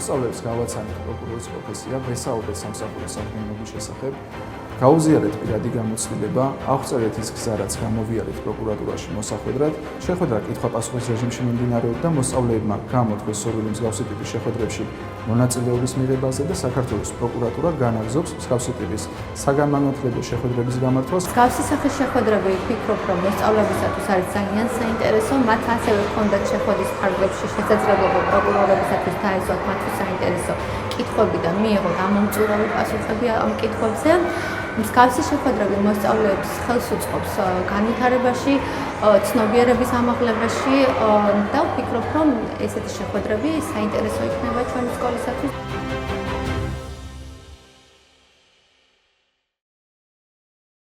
მოსწავლეებს გავაცანით პროკურორის პროფესია, ვესაუბრეთ სამსახურის საქმიანობის შესახებ, გაუზიარეთ პირადი გამოცდილება, აღწერეთ ის გზა, რაც გამოვიარეთ პროკურატურაში მოსახვედრად, შეხვედრა კითხვა-პასუხის რეჟიმში მიმდინარეობდა, მოსწავლეებმა გამოთქვეს სურვილი მსგავსი ტიპის შეხვედრებში მონაწილეობის მიღებაზე და საქართველოს პროკურატურა განაგრძობს მსგავსი ტიპის საგანმანათლებლო შეხვედრების გამართვას. მსგავსი სახის შეხვედრები ვფიქრობ, რომ მოსწავლეებისათვის არის ძალიან საინტერესო, მათ ასევე ჰქონდათ შეხვედრის ფარგლებში შესაძლებლობა პროკურორებისათვის დაესვათ მათთვის საინტერესო კითხვები და მიიღოთ ამომწურავი პასუხები ამ კითხვებზე. მსგავსი შეხვედრები მოსწავლეებს ხელს უწყობს განვითარებაში, ცნობიერების ამაღლებაში და ვფიქრობ, რომ ესეთი შეხვედრები საინტერესო იქნება ჩვენი სკოლისათვის.